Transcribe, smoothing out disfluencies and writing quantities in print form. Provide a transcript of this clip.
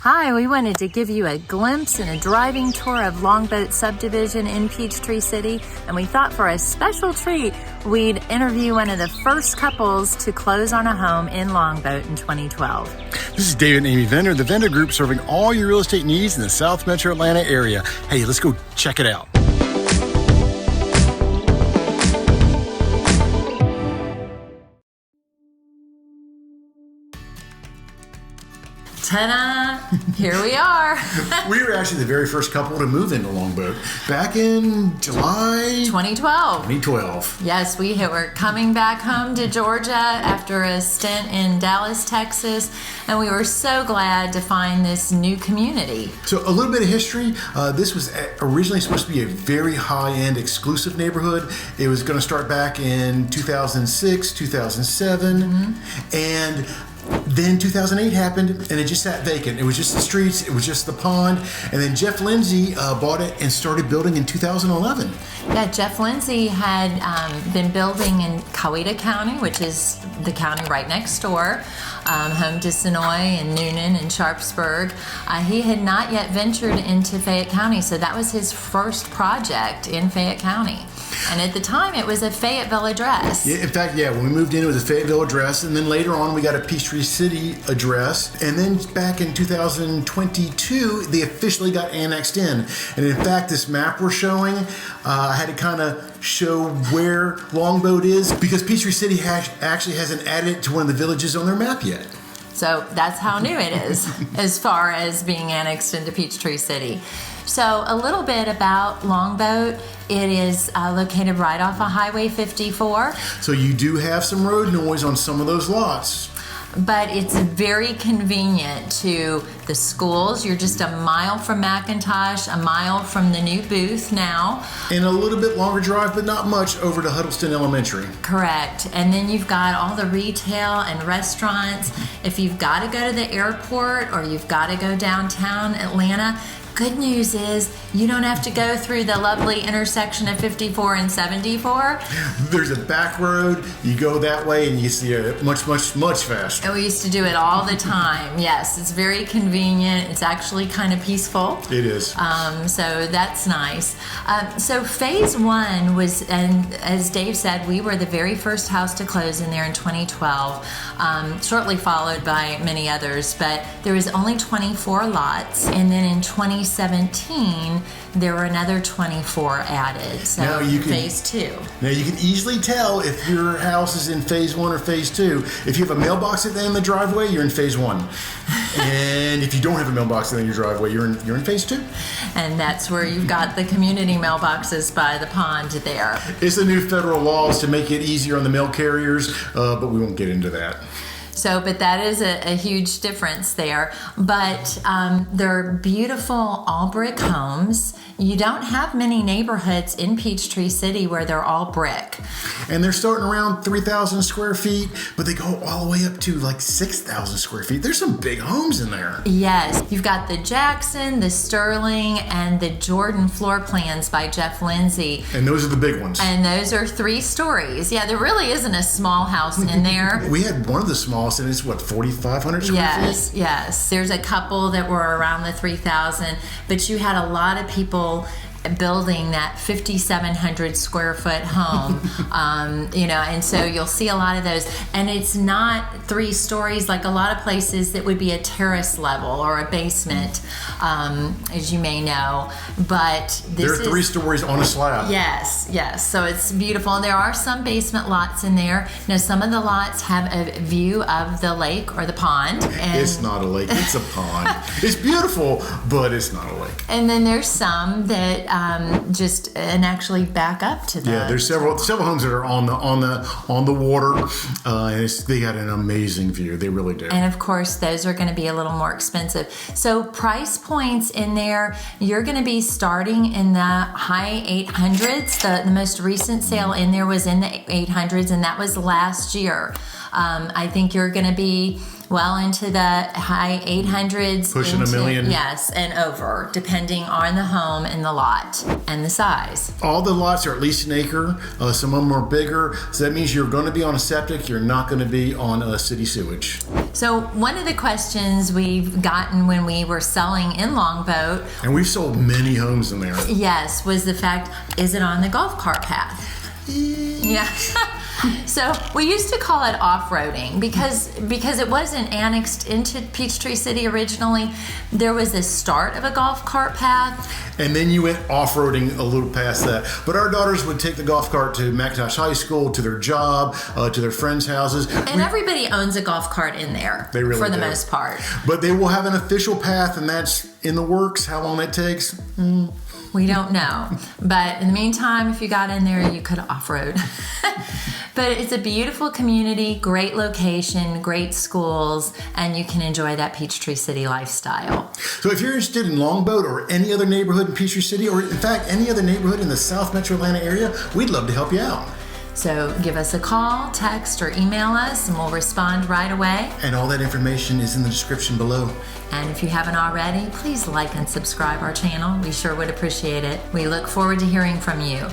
Hi, we wanted to give you a glimpse and a driving tour of Longboat subdivision in Peachtree City, and we thought for a special treat, we'd interview one of the first couples to close on a home in Longboat in 2012. This is David and Amy Vendor, the Vendor Group, serving all your real estate needs in the South Metro Atlanta area. Hey, let's go check it out. Ta-da! Here we are. We were actually the very first couple to move into Longboat back in July 2012. Yes, we were coming back home to Georgia after a stint in Dallas, Texas, and we were so glad to find this new community. So a little bit of history. This was originally supposed to be a very high-end exclusive neighborhood. It was going to start back in 2006, 2007, and then 2008 happened, and it just sat vacant. It was just the streets, it was just the pond, and then Jeff Lindsay bought it and started building in 2011. Yeah, Jeff Lindsay had been building in Coweta County, which is the county right next door, home to Sonoy and Noonan and Sharpsburg. He had not yet ventured into Fayette County, so that was his first project in Fayette County. And at the time, it was a Fayetteville address. Yeah, in fact, when we moved in, it was a Fayetteville address, and then later on, we got a Peachtree City address, and then back in 2022, they officially got annexed in. And in fact, this map we're showing, I had to kind of show where Longboat is, because Peachtree City actually hasn't added it to one of the villages on their map yet. So that's how new it is as far as being annexed into Peachtree City. So a little bit about Longboat. It is located right off of Highway 54. So you do have some road noise on some of those lots. But it's very convenient to the schools. You're just a mile from McIntosh, a mile from the new booth now. And a little bit longer drive, but not much, over to Huddleston Elementary. Correct. And then you've got all the retail and restaurants. If you've got to go to the airport or you've got to go downtown Atlanta, good news is you don't have to go through the lovely intersection of 54 and 74. There's a back road. You go that way and you see it much faster. And we used to do it all the time. Yes, it's very convenient. It's actually kind of peaceful. It is. So that's nice. So phase one was, and as Dave said, we were the very first house to close in there in 2012, shortly followed by many others, but there was only 24 lots. And then in 2017, there were another 24 added. So now phase two. Now you can easily tell if your house is in phase one or phase two. If you have a mailbox at the end of the driveway, you're in phase one. And if you don't have a mailbox at the end of your driveway, you're in phase two. And that's where you've got the community mailboxes by the pond there. It's the new federal laws to make it easier on the mail carriers, but we won't get into that. So, but that is a huge difference there. But they're beautiful all brick homes. You don't have many neighborhoods in Peachtree City where they're all brick. And they're starting around 3,000 square feet, but they go all the way up to like 6,000 square feet. There's some big homes in there. Yes. You've got the Jackson, the Sterling, and the Jordan floor plans by Jeff Lindsay. And those are the big ones. And those are 3 stories. Yeah, there really isn't a small house in there. We had one of the smallest, and it's 4,500 square feet? Yes. There's a couple that were around the 3,000, but you had a lot of people building that 5,700 square foot home, and so you'll see a lot of those. And it's not 3 stories like a lot of places that would be a terrace level or a basement, as you may know. But there are 3 stories on a slab. Yes. So it's beautiful. And there are some basement lots in there. Now, some of the lots have a view of the lake or the pond. And it's not a lake, it's a pond. It's beautiful, but it's not a lake. And then there's some that and actually back up to the. Yeah, there's several homes that are on the water. They got an amazing view. They really do. And of course, those are going to be a little more expensive. So price points in there, you're going to be starting in the high 800s. The most recent sale in there was in the 800s, and that was last year. I think you're going to be well into the high 800s. Pushing $1 million. Yes, and over, depending on the home and the lot and the size. All the lots are at least an acre. Some of them are bigger. So that means you're going to be on a septic. You're not going to be on city sewage. So one of the questions we've gotten when we were selling in Longboat, and we've sold many homes in there. Yes, was the fact, is it on the golf cart path? Yeah. So we used to call it off-roading because it wasn't annexed into Peachtree City originally. There was the start of a golf cart path. And then you went off-roading a little past that. But our daughters would take the golf cart to McIntosh High School, to their job, to their friends' houses. And everybody owns a golf cart in there. They really for the do. most part. But they will have an official path, and that's in the works. How long that takes? We don't know. But in the meantime, if you got in there, you could off-road. But it's a beautiful community, great location, great schools, and you can enjoy that Peachtree City lifestyle. So if you're interested in Longboat or any other neighborhood in Peachtree City, or in fact any other neighborhood in the South Metro Atlanta area, we'd love to help you out. So give us a call, text, or email us, and we'll respond right away. And all that information is in the description below. And if you haven't already, please like and subscribe our channel. We sure would appreciate it. We look forward to hearing from you.